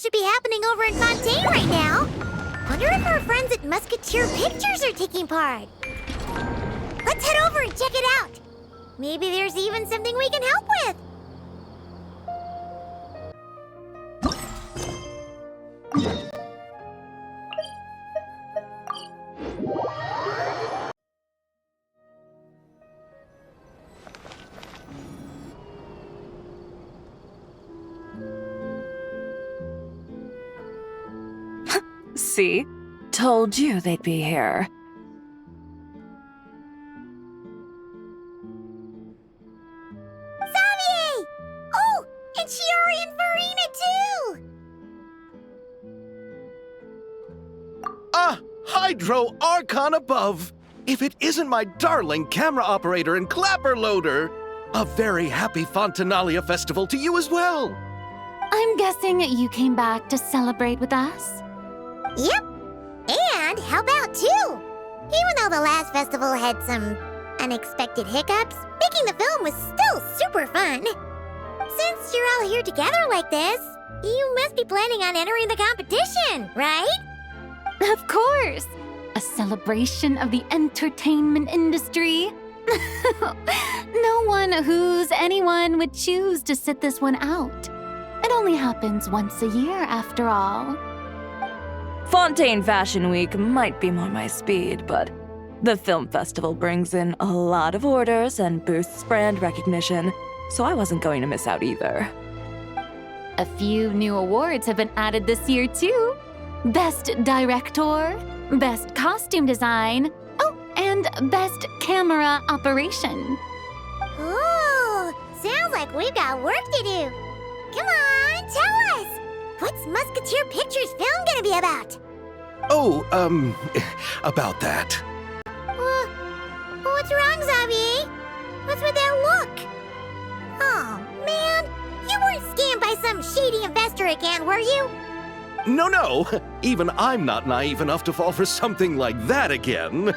should be happening over in Fontaine right now. Wonder if our friends at Musketeer Pictures are taking part. Let's head over and check it out. Maybe there's even something we can help with. See? Told you they'd be here. Xavier! Oh, and Shiori and Farina too! Hydro Archon above! If it isn't my darling camera operator and clapper loader! A very happy Fontinalia festival to you as well! I'm guessing you came back to celebrate with us? Yep. And how about two? Even though the last festival had some unexpected hiccups, making the film was still super fun. Since you're all here together like this, you must be planning on entering the competition, right? Of course! A celebration of the entertainment industry. No one who's anyone would choose to sit this one out. It only happens once a year, after all. Fontaine Fashion Week might be more my speed, but the film festival brings in a lot of orders and boosts brand recognition, so I wasn't going to miss out either. A few new awards have been added this year, too. Best Director, Best Costume Design, oh, and Best Camera Operation. Ooh, sounds like we've got work to do. Come on, tell us! What's Musketeer Pictures film gonna be about? Oh, about that. What's wrong, Xavier? What's with that look? Oh, man, you weren't scammed by some shady investor again, were you? No, even I'm not naive enough to fall for something like that again.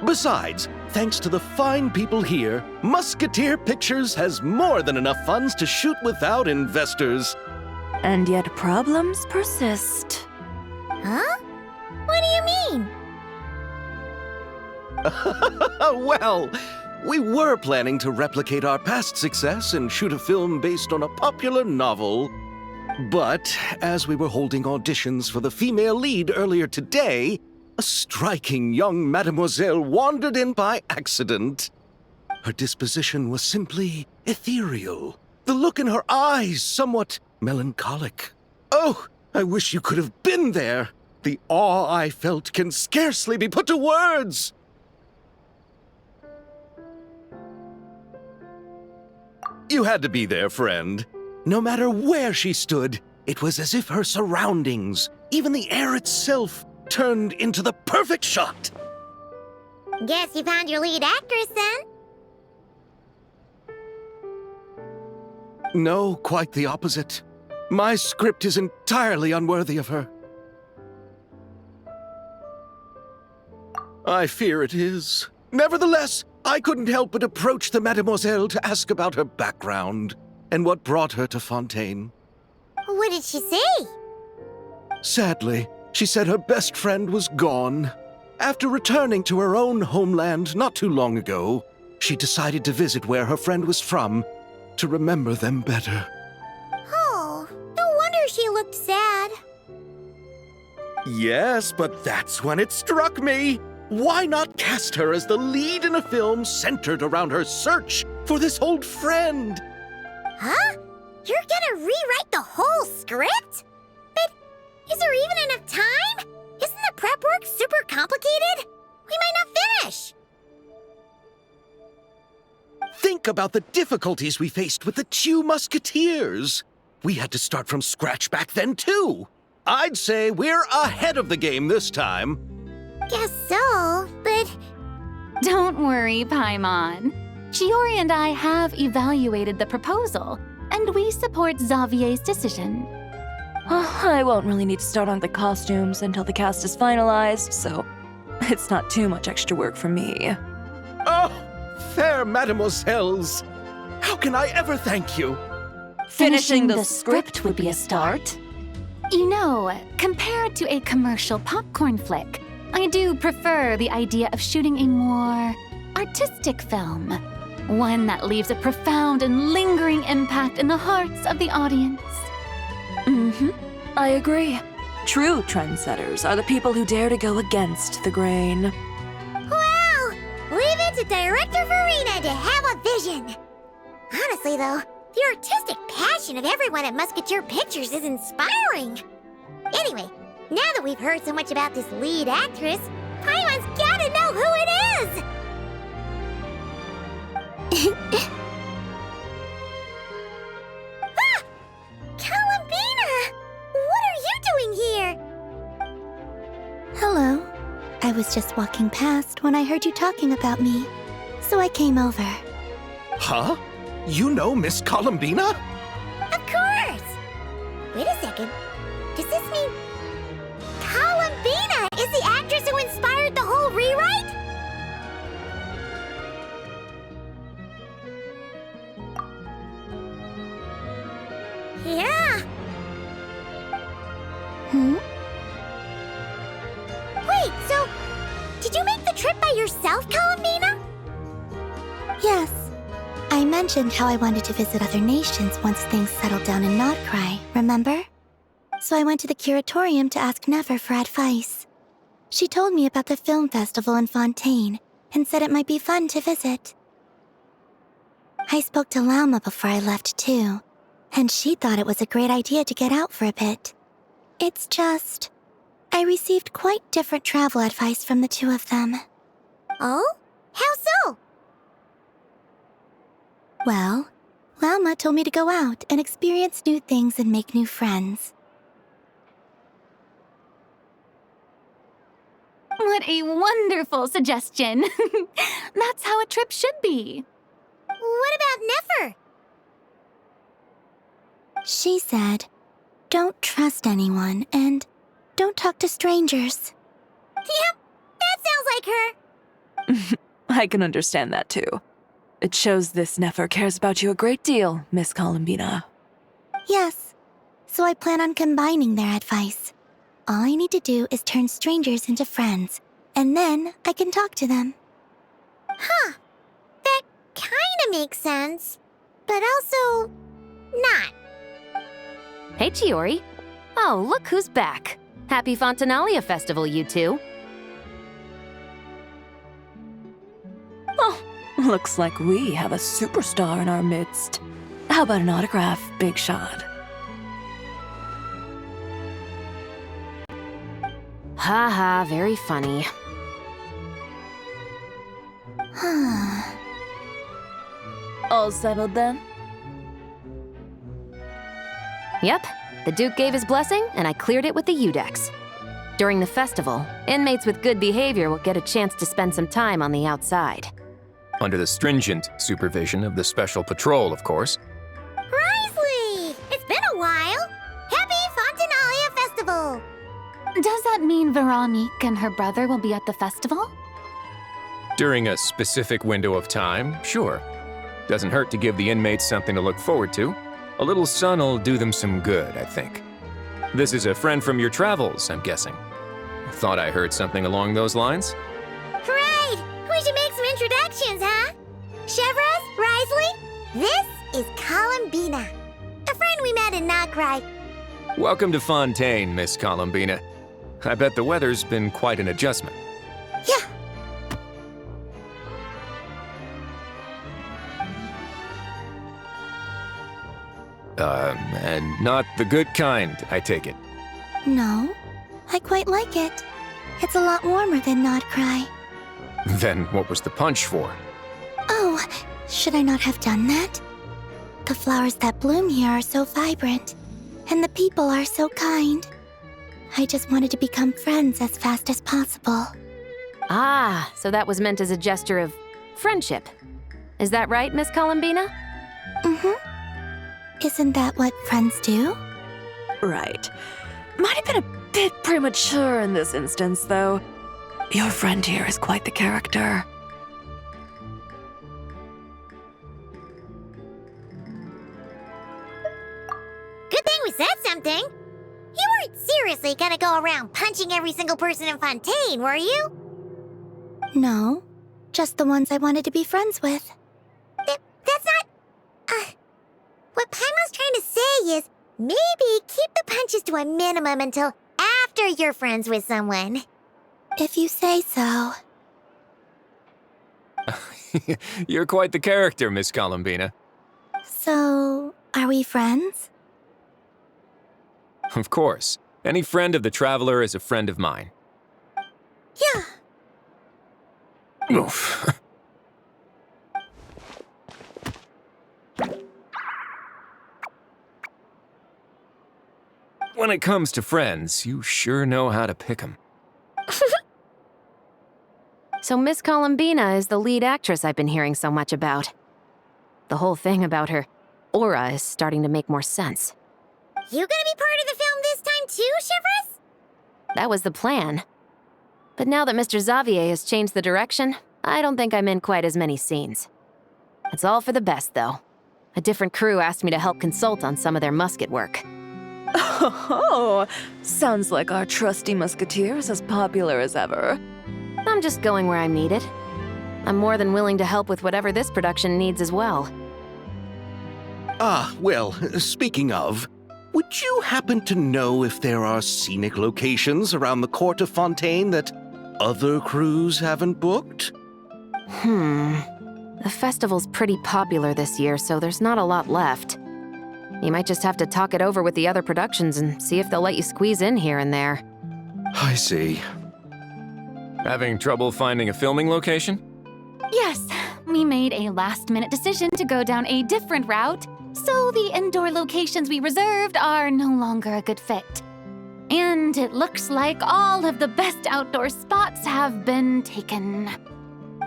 Besides, thanks to the fine people here, Musketeer Pictures has more than enough funds to shoot without investors. And yet problems persist. Huh? What do you mean? Well, we were planning to replicate our past success and shoot a film based on a popular novel. But as we were holding auditions for the female lead earlier today, a striking young mademoiselle wandered in by accident. Her disposition was simply ethereal, the look in her eyes somewhat melancholic. Oh, I wish you could have been there. The awe I felt can scarcely be put to words. You had to be there, friend. No matter where she stood, it was as if her surroundings, even the air itself, turned into the perfect shot. Guess you found your lead actress, then? No, quite the opposite. My script is entirely unworthy of her. I fear it is. Nevertheless, I couldn't help but approach the mademoiselle to ask about her background and what brought her to Fontaine. What did she say? Sadly, she said her best friend was gone. After returning to her own homeland not too long ago, she decided to visit where her friend was from to remember them better. Oh, no wonder she looked sad. Yes, but that's when it struck me. Why not cast her as the lead in a film centered around her search for this old friend? Huh? You're gonna rewrite the whole script? But is there even enough time? Isn't the prep work super complicated? We might not finish. Think about the difficulties we faced with the two Musketeers. We had to start from scratch back then, too. I'd say we're ahead of the game this time. Guess so, but... Don't worry, Paimon. Shiori and I have evaluated the proposal, and we support Xavier's decision. I won't really need to start on the costumes until the cast is finalized, so it's not too much extra work for me. Oh, fair mademoiselles. How can I ever thank you? Finishing the script would be a start. You know, compared to a commercial popcorn flick, I do prefer the idea of shooting a more artistic film. One that leaves a profound and lingering impact in the hearts of the audience. I agree. True trendsetters are the people who dare to go against the grain. Wow! Leave it to Director Farina to have a vision. Honestly, though, the artistic passion of everyone at Musketeer Pictures is inspiring. Anyway, now that we've heard so much about this lead actress, Paimon's gotta know who it is! Ah! Columbina! What are you doing here? Hello. I was just walking past when I heard you talking about me, so I came over. Huh? You know Miss Columbina? Of course! Wait a second. Does this mean Columbina is the actress who inspired the whole rewrite? Yeah. Wait, so did you make the trip by yourself, Columbina? Yes. I mentioned how I wanted to visit other nations once things settled down in Nodcry, remember? So I went to the curatorium to ask Never for advice. She told me about the film festival in Fontaine and said it might be fun to visit. I spoke to Lauma before I left too, and she thought it was a great idea to get out for a bit. It's just, I received quite different travel advice from the two of them. Oh? How so? Well, Lauma told me to go out and experience new things and make new friends. What a wonderful suggestion. That's how a trip should be. What about Nefer? She said, don't trust anyone and don't talk to strangers. Yep, that sounds like her. I can understand that too. It shows this Nefer cares about you a great deal, Miss Columbina. Yes, so I plan on combining their advice. All I need to do is turn strangers into friends, and then I can talk to them. Huh. That kinda makes sense, but also not. Hey, Chiori. Oh, look who's back. Happy Fontinalia Festival, you two. Oh, looks like we have a superstar in our midst. How about an autograph, Big Shot? Haha, very funny. All settled then? Yep, the Duke gave his blessing, and I cleared it with the Udex. During the festival, inmates with good behavior will get a chance to spend some time on the outside. Under the stringent supervision of the Special Patrol, of course. Risley! It's been a while! Happy Fontinalia Festival! Does that mean Veronique and her brother will be at the festival? During a specific window of time, sure. Doesn't hurt to give the inmates something to look forward to. A little sun'll do them some good, I think. This is a friend from your travels, I'm guessing. Thought I heard something along those lines? Right! We should make some introductions, huh? Chevros, Risley, this is Columbina, a friend we met in Nocry. Welcome to Fontaine, Miss Columbina. I bet the weather's been quite an adjustment. Yeah. And not the good kind, I take it. No, I quite like it. It's a lot warmer than Nodcry. Then what was the punch for? Oh, should I not have done that? The flowers that bloom here are so vibrant, and the people are so kind. I just wanted to become friends as fast as possible. Ah, so that was meant as a gesture of friendship. Is that right, Miss Columbina? Mm-hmm. Isn't that what friends do? Right. Might have been a bit premature in this instance, though. Your friend here is quite the character. we said something. You weren't seriously gonna go around punching every single person in Fontaine, were you? No, just the ones I wanted to be friends with. That's not... What Paimon's trying to say is, maybe keep the punches to a minimum until after you're friends with someone. If you say so. You're quite the character, Miss Columbina. So, are we friends? Of course. Any friend of the Traveler is a friend of mine. Yeah. Oof. When it comes to friends, you sure know how to pick 'em. So Miss Columbina is the lead actress I've been hearing so much about. The whole thing about her aura is starting to make more sense. You gonna be part of the film this time too, Shivers? That was the plan. But now that Mr. Xavier has changed the direction, I don't think I'm in quite as many scenes. It's all for the best, though. A different crew asked me to help consult on some of their musket work. Oh, sounds like our trusty musketeer is as popular as ever. I'm just going where I'm needed. I'm more than willing to help with whatever this production needs as well. Ah, well, speaking of, would you happen to know if there are scenic locations around the court of Fontaine that other crews haven't booked? The festival's pretty popular this year, so there's not a lot left. You might just have to talk it over with the other productions and see if they'll let you squeeze in here and there. I see. Having trouble finding a filming location? Yes, we made a last-minute decision to go down a different route, so the indoor locations we reserved are no longer a good fit. And it looks like all of the best outdoor spots have been taken.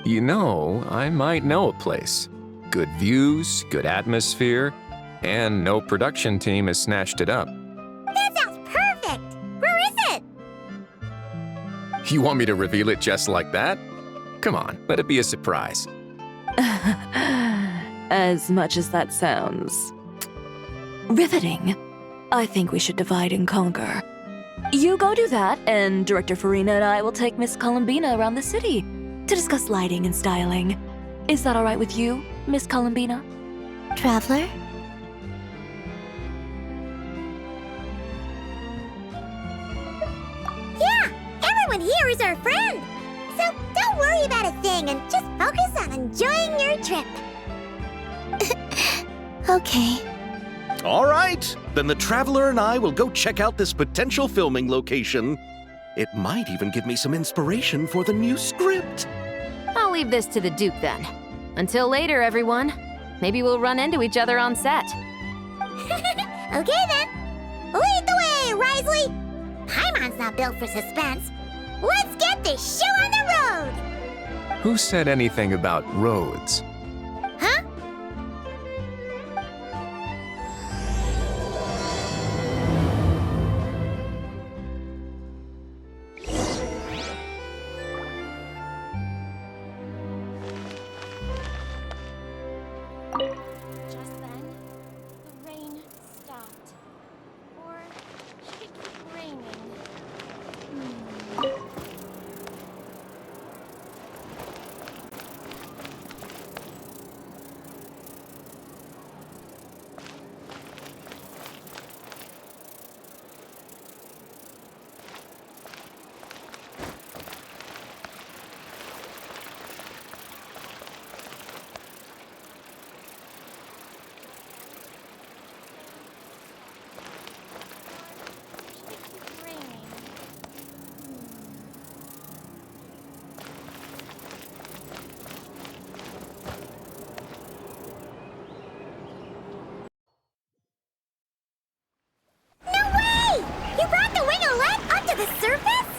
You know, I might know a place. Good views, good atmosphere, and no production team has snatched it up. That sounds perfect! Where is it? You want me to reveal it just like that? Come on, let it be a surprise. As much as that sounds riveting, I think we should divide and conquer. You go do that, and Director Farina and I will take Miss Columbina around the city to discuss lighting and styling. Is that all right with you, Miss Columbina? Traveler? Yeah, everyone here is our friend. So don't worry about a thing and just focus on enjoying your trip. Okay. All right, then the Traveler and I will go check out this potential filming location. It might even give me some inspiration for the new script. I'll leave this to the Duke then. Until later, everyone. Maybe we'll run into each other on set. Okay then. Lead the way, Risley. Paimon's not built for suspense. Let's get this show on the road. Who said anything about roads? Huh? Just then, the rain stopped. Or should it keep raining? Should it keep raining? No way! You brought the wingolette up to the surface?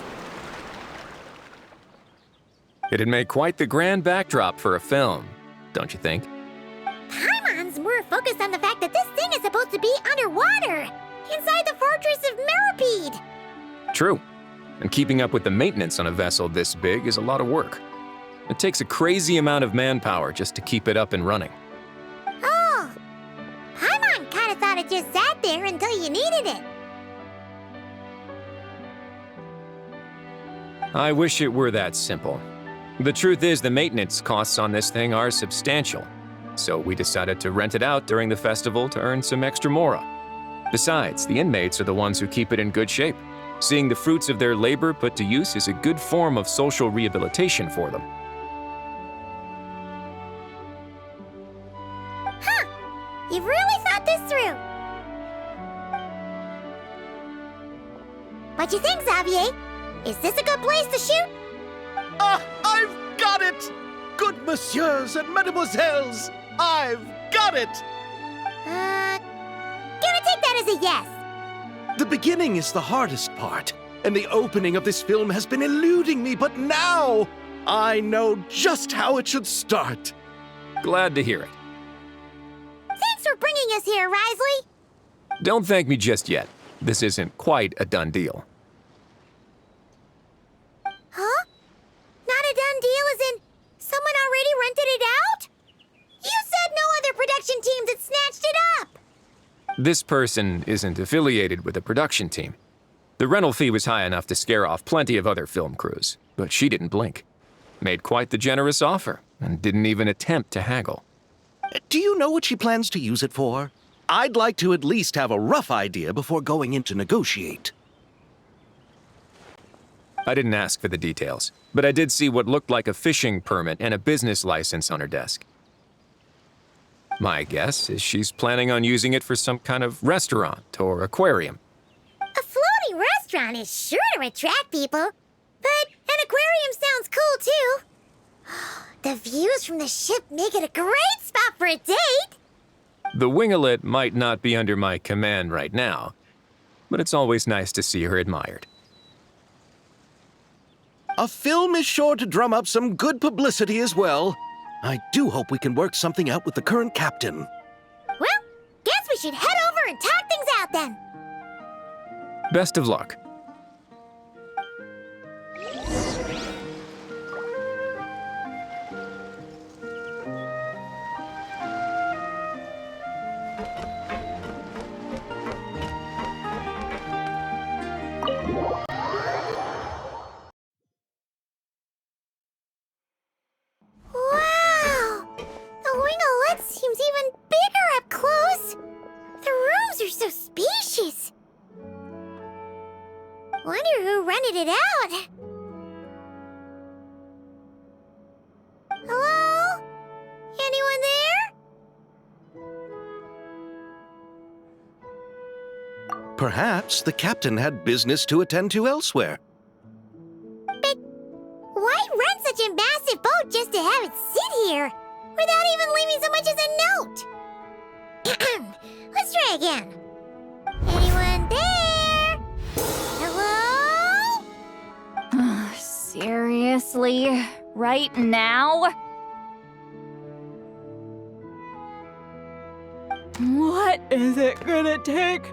It'd make quite the grand backdrop for a film, don't you think? Paimon's more focused on the fact that this thing is supposed to be underwater, inside the fortress of Meripede. True. And keeping up with the maintenance on a vessel this big is a lot of work. It takes a crazy amount of manpower just to keep it up and running. Oh, Paimon kind of thought it just sat there until you you needed it. I wish it were that simple. The truth is, the maintenance costs on this thing are substantial, so we decided to rent it out during the festival to earn some extra mora. Besides, the inmates are the ones who keep it in good shape. Seeing the fruits of their labor put to use is a good form of social rehabilitation for them. You've really thought this through. What you think, Xavier? Is this a good place to shoot? Ah, I've got it! Good messieurs and mademoiselles, I've got it! Gonna take that as a yes. The beginning is the hardest part, and the opening of this film has been eluding me, but now I know just how it should start. Glad to hear it. Thanks for bringing us here, Risley. Don't thank me just yet. This isn't quite a done deal. Huh? Not a done deal as in someone already rented it out? You said no other production teams had snatched it up. This person isn't affiliated with a production team. The rental fee was high enough to scare off plenty of other film crews, but she didn't blink. Made quite the generous offer, and didn't even attempt to haggle. Do you know what she plans to use it for? I'd like to at least have a rough idea before going in to negotiate. I didn't ask for the details, but I did see what looked like a fishing permit and a business license on her desk. My guess is she's planning on using it for some kind of restaurant or aquarium. A floating restaurant is sure to attract people, but an aquarium sounds cool too. The views from the ship make it a great spot for a date. The winglet might not be under my command right now, but it's always nice to see her admired. A film is sure to drum up some good publicity as well. I do hope we can work something out with the current captain. Well, guess we should head over and talk things out then. Best of luck. Wow! The winglet seems even bigger up close. The rooms are so spacious. Wonder who rented it out. Hello? Anyone there? Perhaps the captain had business to attend to elsewhere. But why rent such a massive boat just to have it sit here without even leaving so much as a note? Let's try again. Anyone there? Hello? Seriously? Right now? What is it gonna take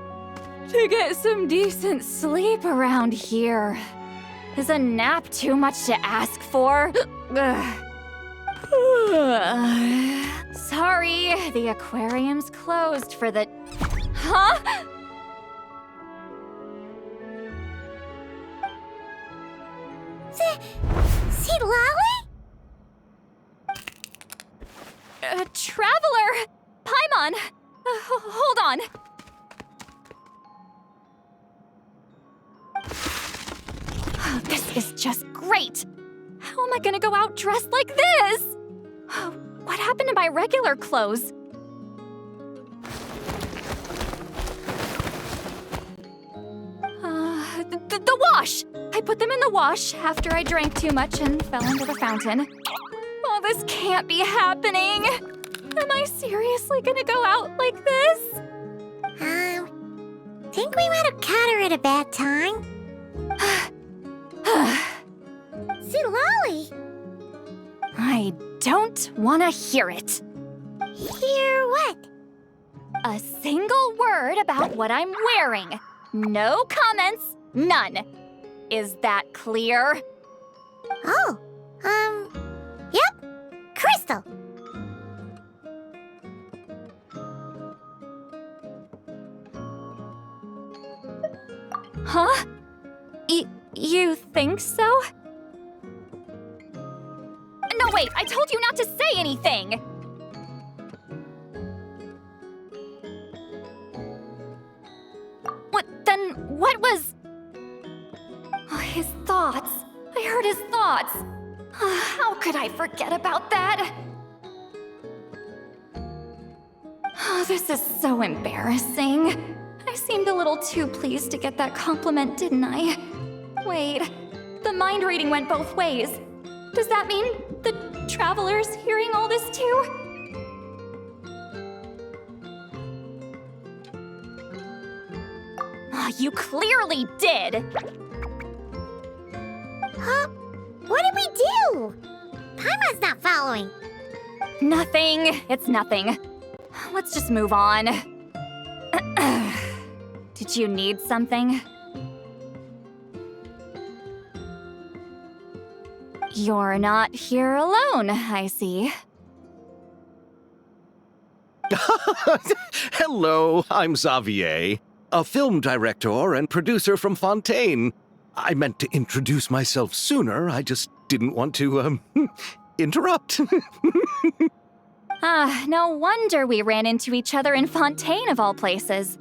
to get some decent sleep around here? Is a nap too much to ask for? Sorry, the aquarium's closed for the... Huh? See Lolly? Traveler! Paimon! Hold on. This is just great! How am I gonna go out dressed like this? What happened to my regular clothes? The wash! I put them in the wash after I drank too much and fell into the fountain. Oh, this can't be happening! Am I seriously gonna go out like this? Think we might have caught her at a bad time. See Lolly? I don't want to hear it. Hear what? A single word about what I'm wearing. No comments, none. Is that clear? Oh, yep. Crystal. Huh? You think so? No, wait, I told you not to say anything! What was... Oh, his thoughts. I heard his thoughts. How could I forget about that? Oh, this is so embarrassing. I seemed a little too pleased to get that compliment, didn't I? Wait, the mind reading went both ways. Does that mean the traveler's hearing all this too? Oh, you clearly did! Huh? What did we do? Paimon's not following. Nothing. It's nothing. Let's just move on. Did you need something? You're not here alone, I see. Hello, I'm Xavier, a film director and producer from Fontaine. I meant to introduce myself sooner, I just didn't want to, interrupt. No wonder we ran into each other in Fontaine of all places.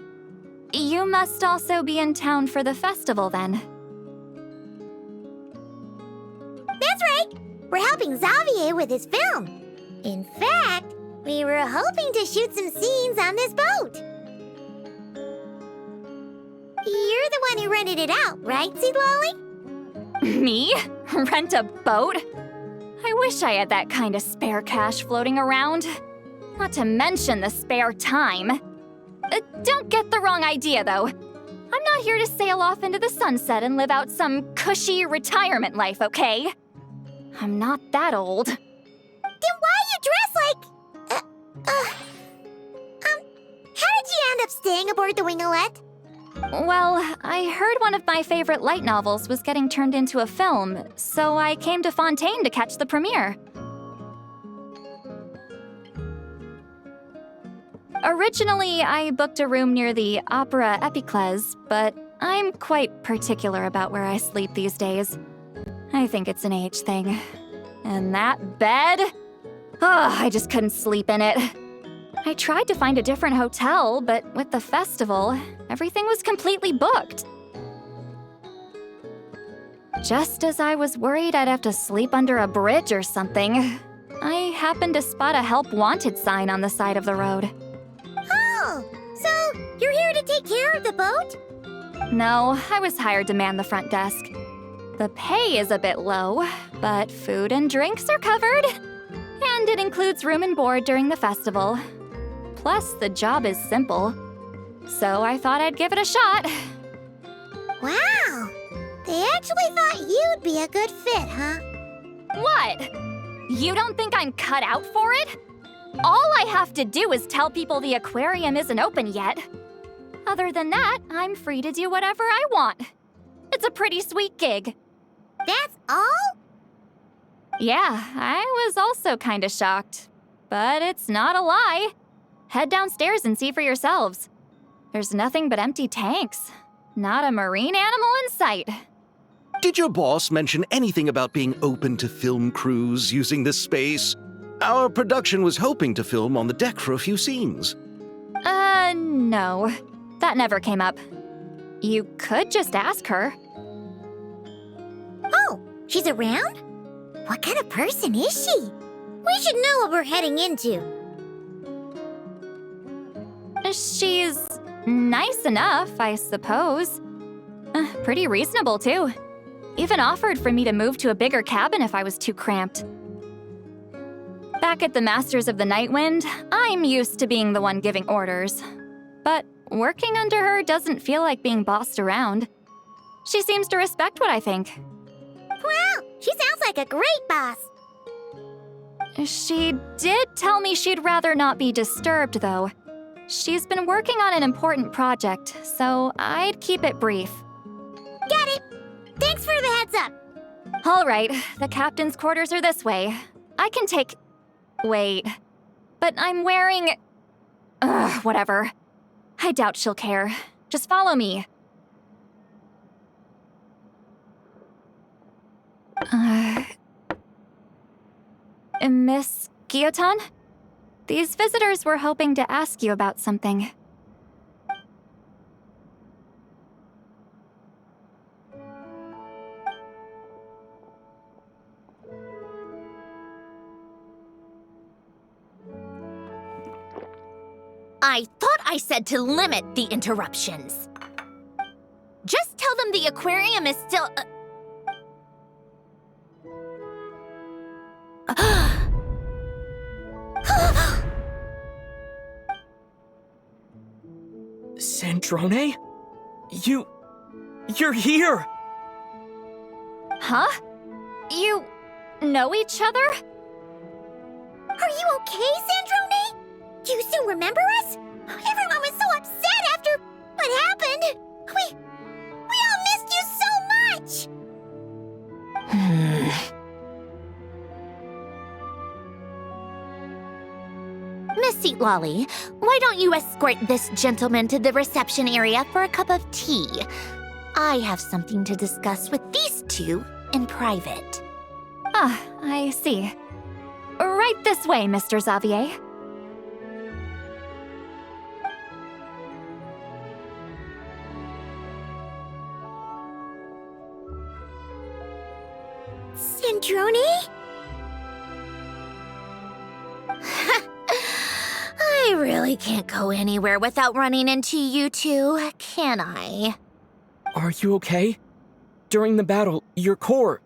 You must also be in town for the festival then. That's right. We're helping Xavier with his film. In fact, we were hoping to shoot some scenes on this boat. You're the one who rented it out, right, Seed Lolly? Me? Rent a boat? I wish I had that kind of spare cash floating around. Not to mention the spare time. Don't get the wrong idea, though. I'm not here to sail off into the sunset and live out some cushy retirement life, okay? I'm not that old. Then why you dress like... how did you end up staying aboard the Winglet? Well, I heard one of my favorite light novels was getting turned into a film, so I came to Fontaine to catch the premiere. Originally, I booked a room near the Opera Epiclese, but I'm quite particular about where I sleep these days. I think it's an age thing. And that bed? Oh, I just couldn't sleep in it. I tried to find a different hotel, but with the festival, everything was completely booked. Just as I was worried I'd have to sleep under a bridge or something, I happened to spot a help wanted sign on the side of the road. Oh, so you're here to take care of the boat? No, I was hired to man the front desk. The pay is a bit low, but food and drinks are covered. And it includes room and board during the festival. Plus, the job is simple. So I thought I'd give it a shot. Wow, they actually thought you'd be a good fit, huh? What? You don't think I'm cut out for it? All I have to do is tell people the aquarium isn't open yet. Other than that, I'm free to do whatever I want. It's a pretty sweet gig. That's all? Yeah, I was also kinda shocked. But it's not a lie. Head downstairs and see for yourselves. There's nothing but empty tanks. Not a marine animal in sight. Did your boss mention anything about being open to film crews using this space? Our production was hoping to film on the deck for a few scenes. No. That never came up. You could just ask her. Oh, she's around? What kind of person is she? We should know what we're heading into. She's nice enough, I suppose. Pretty reasonable, too. Even offered for me to move to a bigger cabin if I was too cramped. Back at the Masters of the Nightwind, I'm used to being the one giving orders. But working under her doesn't feel like being bossed around. She seems to respect what I think. Wow, she sounds like a great boss. She did tell me she'd rather not be disturbed, though. She's been working on an important project, so I'd keep it brief. Got it. Thanks for the heads up. All right, the captain's quarters are this way. I can take... Wait. But I'm wearing... Ugh, whatever. I doubt she'll care. Just follow me. Miss Guillotin? These visitors were hoping to ask you about something. I thought I said to limit the interruptions. Just tell them the aquarium is still... Sandrone? You're here! Huh? You know each other? Are you okay, Sandrone? Do you still remember us? Everyone was so upset after what happened. We all missed you so much. Miss Seat Lolly, why don't you escort this gentleman to the reception area for a cup of tea? I have something to discuss with these two in private. Ah, I see. Right this way, Mr. Xavier. Sandrone? I really can't go anywhere without running into you two, can I? Are you okay? During the battle, your core...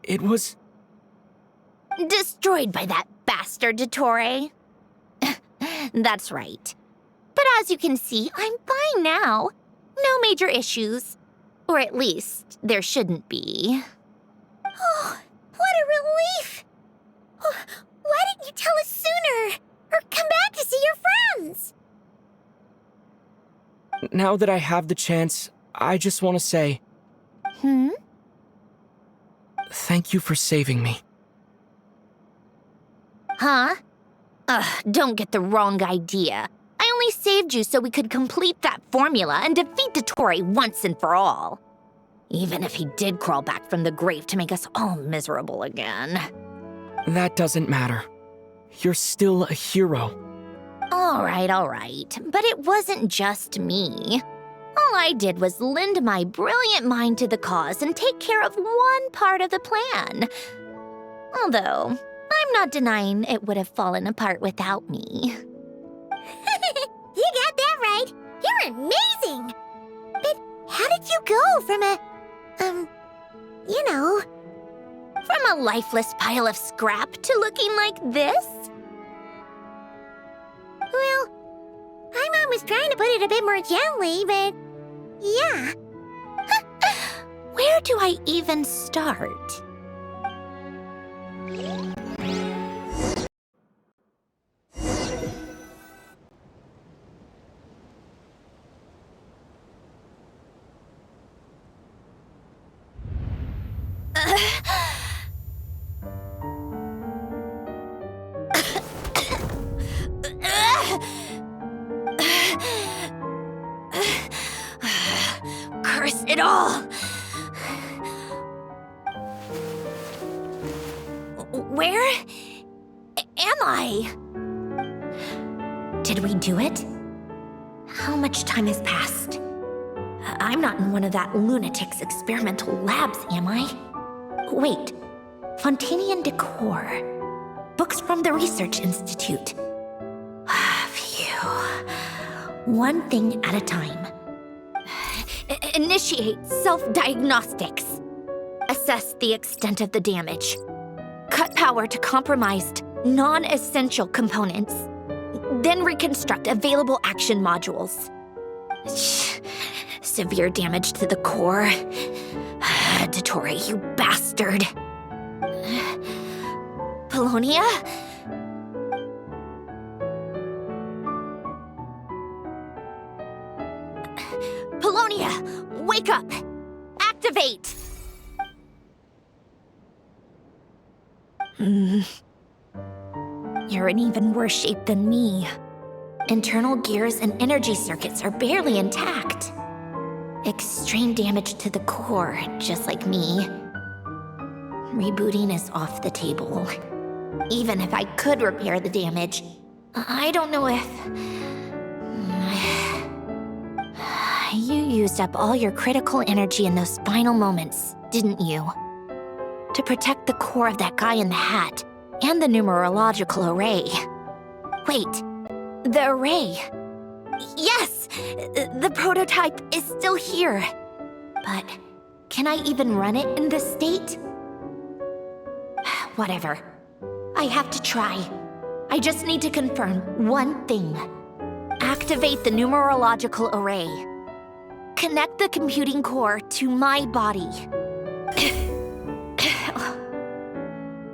It was... Destroyed by that bastard Dottore. That's right. But as you can see, I'm fine now. No major issues. Or at least, there shouldn't be. Oh, what a relief! Oh, why didn't you tell us sooner? Or come back to see your friends? Now that I have the chance, I just want to say... Thank you for saving me. Huh? Don't get the wrong idea. I only saved you so we could complete that formula and defeat Dottore once and for all. Even if he did crawl back from the grave to make us all miserable again. That doesn't matter. You're still a hero. All right. But it wasn't just me. All I did was lend my brilliant mind to the cause and take care of one part of the plan. Although, I'm not denying it would have fallen apart without me. You got that right. You're amazing. But how did you go from From a lifeless pile of scrap to looking like this? Well, my mom was trying to put it a bit more gently, but yeah. Where do I even start? Curse it all! Where am I? Did we do it? How much time has passed? I'm not in one of that lunatic's experimental labs, am I? Wait, Fontanian decor. Books from the Research Institute. Phew. One thing at a time. Initiate self-diagnostics. Assess the extent of the damage. Cut power to compromised, non-essential components. Then reconstruct available action modules. Severe damage to the core. Dottore, you bastard. Polonia? Polonia, wake up! Activate! You're in even worse shape than me. Internal gears and energy circuits are barely intact. Extreme damage to the core, just like me. Rebooting is off the table. Even if I could repair the damage, I don't know if... You used up all your critical energy in those final moments, didn't you? To protect the core of that guy in the hat and the numerological array. Wait, the array. Yes! The prototype is still here. But can I even run it in this state? Whatever. I have to try. I just need to confirm one thing. Activate the numerological array. Connect the computing core to my body.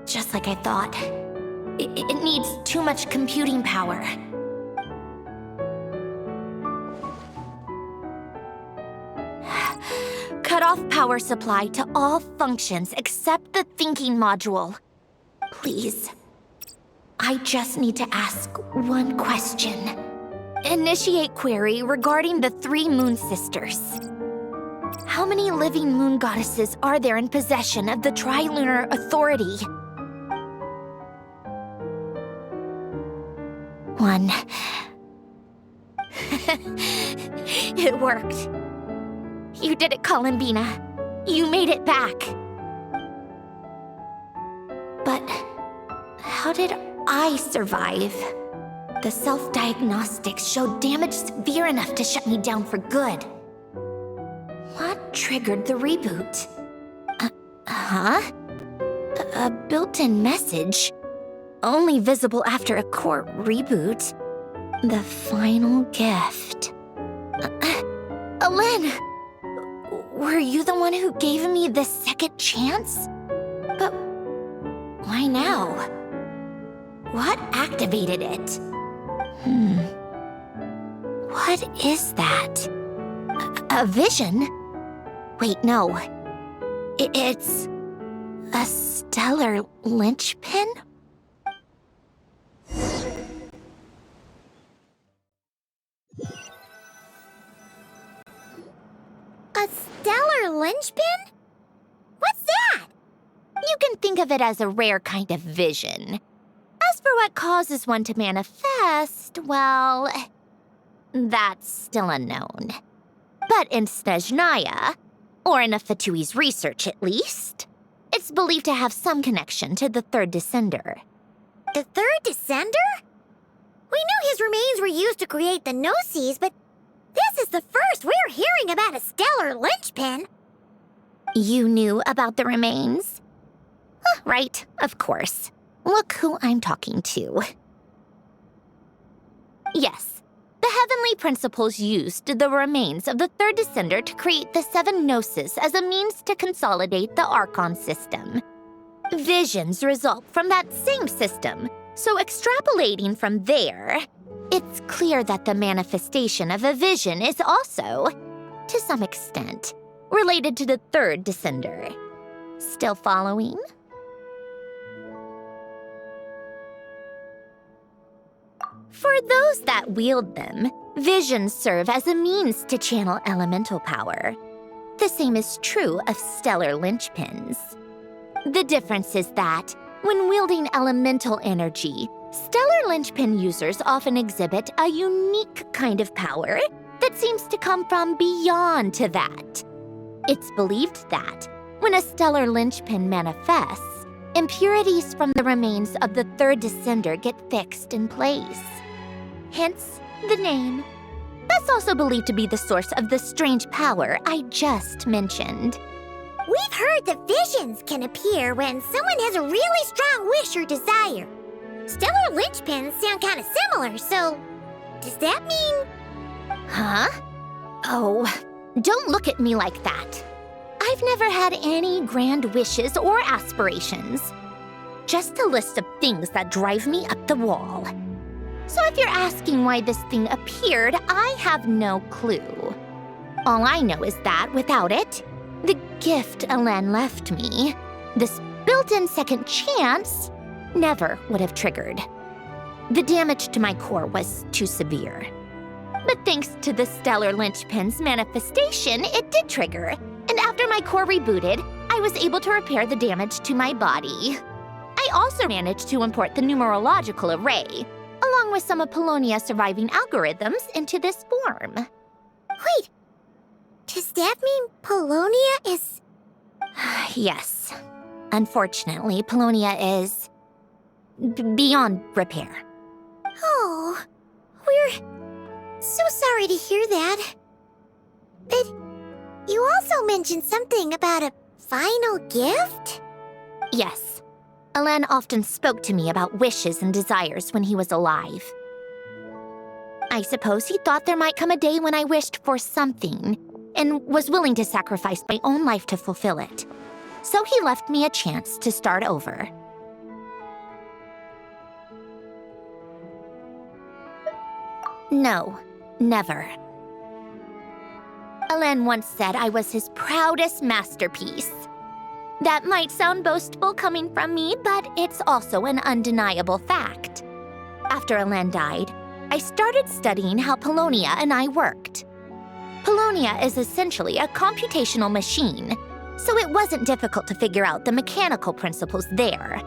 Just like I thought. It needs too much computing power. Cut off power supply to all functions except the thinking module. Please. I just need to ask one question. Initiate query regarding the 3 moon sisters. How many living moon goddesses are there in possession of the Trilunar Authority? 1. It worked. You did it, Columbina. You made it back. But how did I survive? The self-diagnostics showed damage severe enough to shut me down for good. What triggered the reboot? A built-in message? Only visible after a core reboot. The final gift. Alen! Were you the one who gave me this second chance? But why now? What activated it? What is that? A vision? Wait, no. It's a stellar linchpin? A stellar linchpin? What's that? You can think of it as a rare kind of vision. As for what causes one to manifest, well, that's still unknown. But in Snezhnaya, or in Afatui's research at least, it's believed to have some connection to the third descender. The third descender? We knew his remains were used to create the Gnosis, but this is the first we're hearing about a stellar linchpin. You knew about the remains? Right, of course. Look who I'm talking to. Yes, the Heavenly Principles used the remains of the third descender to create the 7 Gnosis as a means to consolidate the Archon system. Visions result from that same system, so extrapolating from there, it's clear that the manifestation of a vision is also, to some extent, related to the third descender. Still following? For those that wield them, visions serve as a means to channel elemental power. The same is true of stellar linchpins. The difference is that, when wielding elemental energy, stellar linchpin users often exhibit a unique kind of power that seems to come from beyond to that. It's believed that, when a stellar linchpin manifests, impurities from the remains of the third descender get fixed in place. Hence, the name. That's also believed to be the source of the strange power I just mentioned. We've heard that visions can appear when someone has a really strong wish or desire. Stellar linchpins sound kind of similar, so does that mean... Huh? Oh, don't look at me like that. I've never had any grand wishes or aspirations. Just a list of things that drive me up the wall. So if you're asking why this thing appeared, I have no clue. All I know is that without it, the gift Alen left me, this built-in second chance, never would have triggered. The damage to my core was too severe. But thanks to the stellar linchpin's manifestation, it did trigger. And after my core rebooted, I I was able to repair the damage to my body. I also managed to import the numerological array, along with some of Polonia's surviving algorithms, into this form. Wait, does that mean Polonia is... Yes. Unfortunately, Polonia is... beyond repair. Oh, we're so sorry to hear that. But you also mentioned something about a final gift? Yes. Alain often spoke to me about wishes and desires when he was alive. I suppose he thought there might come a day when I wished for something, and was willing to sacrifice my own life to fulfill it. So he left me a chance to start over. No, never. Alain once said I was his proudest masterpiece. That might sound boastful coming from me, but it's also an undeniable fact. After Alain died, I started studying how Polonia and I worked. Polonia is essentially a computational machine, so it wasn't difficult to figure out the mechanical principles there.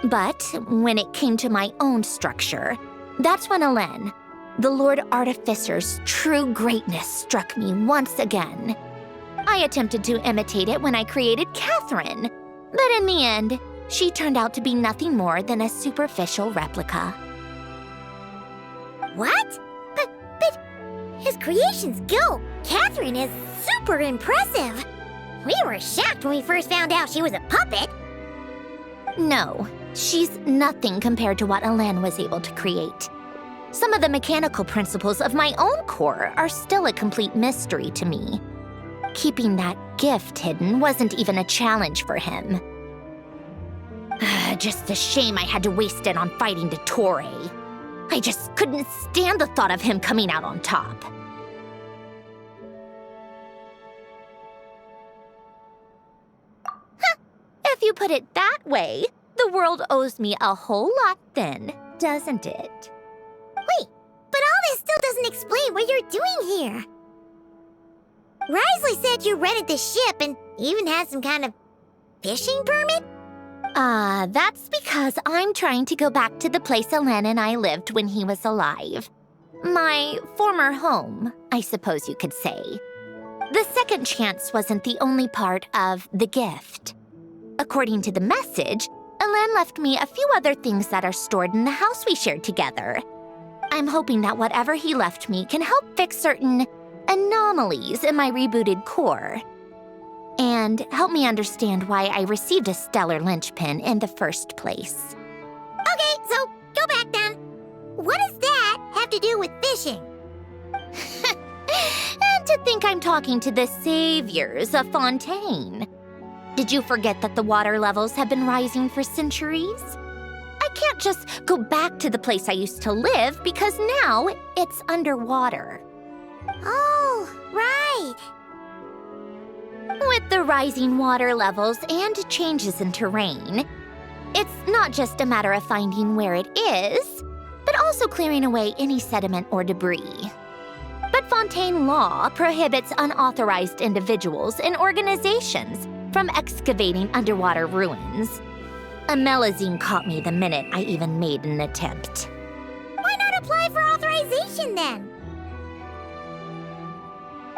But when it came to my own structure, that's when Alain, the Lord Artificer's true greatness, struck me once again. I attempted to imitate it when I created Catherine, but in the end, she turned out to be nothing more than a superficial replica. What? But his creation skill, Catherine, is super impressive. We were shocked when we first found out she was a puppet. No, she's nothing compared to what Alain was able to create. Some of the mechanical principles of my own core are still a complete mystery to me. Keeping that gift hidden wasn't even a challenge for him. Just a shame I had to waste it on fighting Dottore. I just couldn't stand the thought of him coming out on top. If you put it that way, the world owes me a whole lot then, doesn't it? Wait, but all this still doesn't explain what you're doing here. Risley said you rented the ship and even had some kind of fishing permit? That's because I'm trying to go back to the place Alain and I lived when he was alive. My former home, I suppose you could say. The second chance wasn't the only part of the gift. According to the message, Alain left me a few other things that are stored in the house we shared together. I'm hoping that whatever he left me can help fix certain anomalies in my rebooted core. And help me understand why I received a stellar linchpin in the first place. Okay, so go back then. What does that have to do with fishing? And to think I'm talking to the saviors of Fontaine. Did you forget that the water levels have been rising for centuries? I can't just go back to the place I used to live because now it's underwater. Oh, right. With the rising water levels and changes in terrain, it's not just a matter of finding where it is, but also clearing away any sediment or debris. But Fontaine law prohibits unauthorized individuals and organizations from excavating underwater ruins. A Melazine caught me the minute I even made an attempt. Why not apply for authorization then?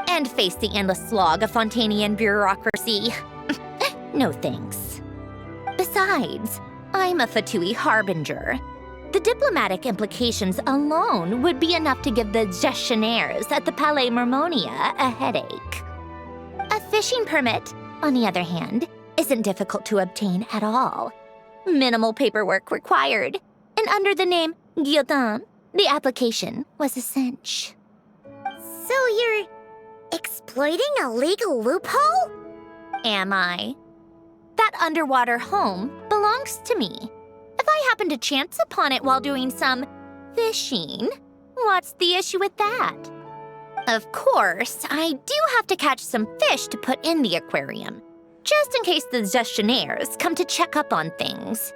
And face the endless slog of Fontanian bureaucracy. No thanks. Besides, I'm a Fatui harbinger. The diplomatic implications alone would be enough to give the gestionnaires at the Palais Mermonia a headache. A fishing permit, on the other hand, isn't difficult to obtain at all. Minimal paperwork required, and under the name Guilledin, the application was a cinch. So you're exploiting a legal loophole? Am I? That underwater home belongs to me. If I happen to chance upon it while doing some fishing, what's the issue with that? Of course, I do have to catch some fish to put in the aquarium, just in case the gestionnaires come to check up on things.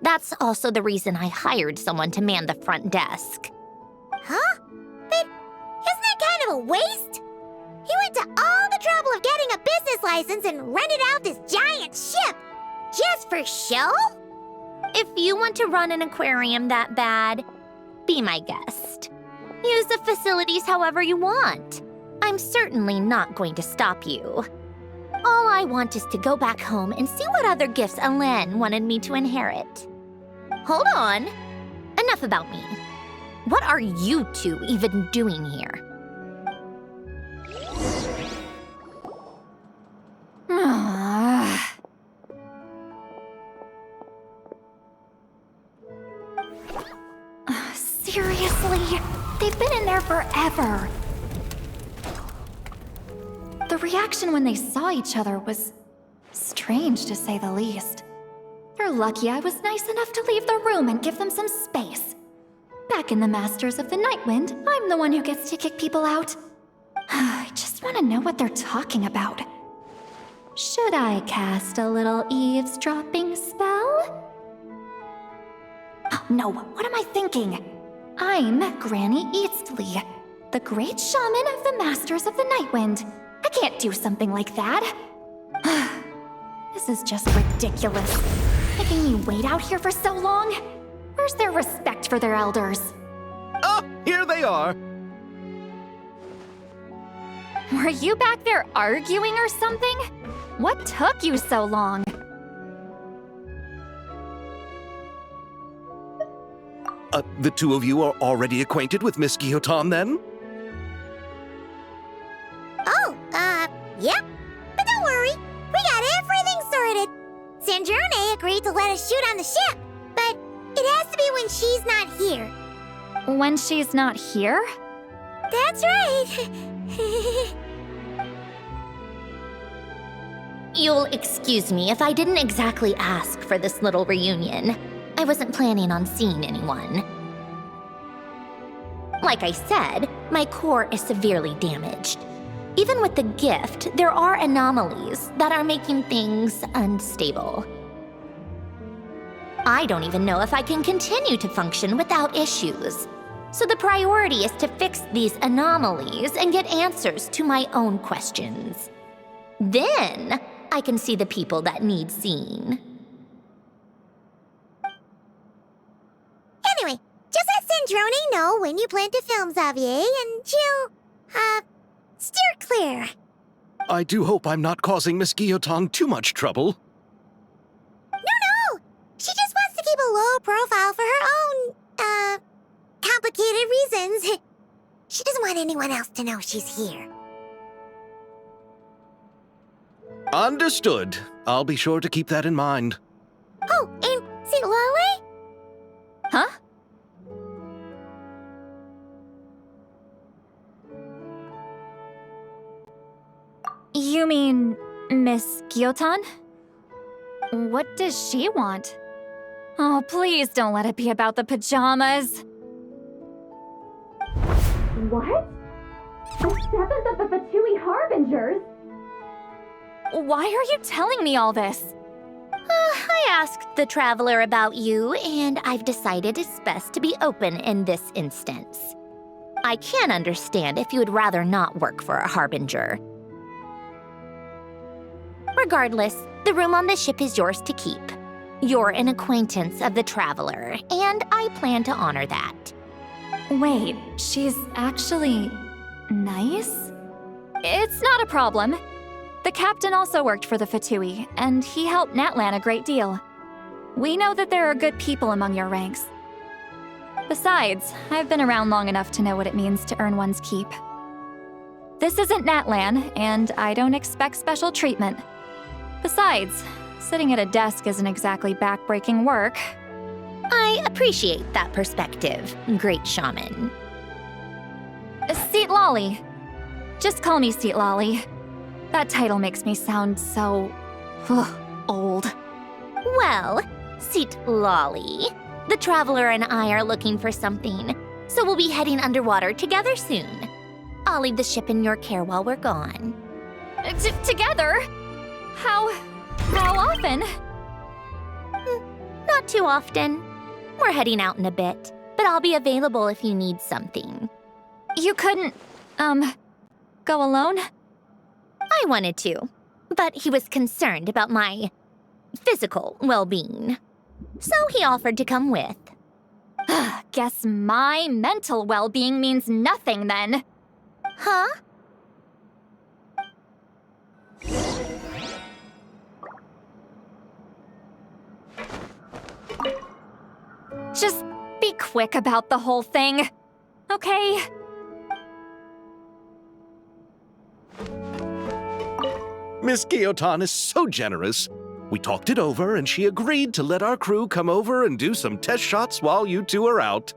That's also the reason I hired someone to man the front desk. Huh? But isn't that kind of a waste? You went to all the trouble of getting a business license and rented out this giant ship. Just for show? If you want to run an aquarium that bad, be my guest. Use the facilities however you want. I'm certainly not going to stop you. All I want is to go back home and see what other gifts Alen wanted me to inherit. Hold on. Enough about me. What are you two even doing here? Seriously? They've been in there forever. The reaction when they saw each other was strange, to say the least. They're lucky I was nice enough to leave the room and give them some space. Back in the Masters of the Nightwind, I'm the one who gets to kick people out. I just want to know what they're talking about. Should I cast a little eavesdropping spell? Oh, no, what am I thinking? I'm Granny Eastley, the great shaman of the Masters of the Nightwind. I can't do something like that. This is just ridiculous. Making me wait out here for so long? Where's their respect for their elders? Oh, here they are. Were you back there arguing or something? What took you so long? The two of you are already acquainted with Miss Guillotin, then? Oh, yep. But don't worry, we got everything sorted. Sandrone agreed to let us shoot on the ship, but it has to be when she's not here. When she's not here? That's right. You'll excuse me if I didn't exactly ask for this little reunion. I wasn't planning on seeing anyone. Like I said, my core is severely damaged. Even with the gift, there are anomalies that are making things unstable. I don't even know if I can continue to function without issues. So the priority is to fix these anomalies and get answers to my own questions. Then I can see the people that need seeing. Anyway, just let Sandrone know when you plan to film Xavier, and she'll, steer clear. I do hope I'm not causing Miss Guillotin too much trouble. No! She just wants to keep a low profile for her own, complicated reasons. She doesn't want anyone else to know she's here. Understood. I'll be sure to keep that in mind. Oh, and see Lale? Huh? You mean Miss Guillotin? What does she want? Oh, please don't let it be about the pajamas. What? The 7th of the Fatui Harbingers? Why are you telling me all this? I asked the Traveler about you, and I've decided it's best to be open in this instance. I can understand if you would rather not work for a Harbinger. Regardless, the room on the ship is yours to keep. You're an acquaintance of the Traveler, and I plan to honor that. Wait, she's actually nice? It's not a problem. The captain also worked for the Fatui, and he helped Natlan a great deal. We know that there are good people among your ranks. Besides, I've been around long enough to know what it means to earn one's keep. This isn't Natlan, and I don't expect special treatment. Besides, sitting at a desk isn't exactly back-breaking work. I appreciate that perspective, great shaman. Seat Lolly. Just call me Seat Lolly. That title makes me sound so... old. Well, Seat Lolly, the Traveler and I are looking for something, so we'll be heading underwater together soon. I'll leave the ship in your care while we're gone. Together? How often? Not too often. We're heading out in a bit, but I'll be available if you need something. You couldn't, go alone? I wanted to, but he was concerned about my physical well-being. So he offered to come with. Guess my mental well-being means nothing then. Huh? Just be quick about the whole thing, okay? Miss Guillotin is so generous. We talked it over, and she agreed to let our crew come over and do some test shots while you two are out.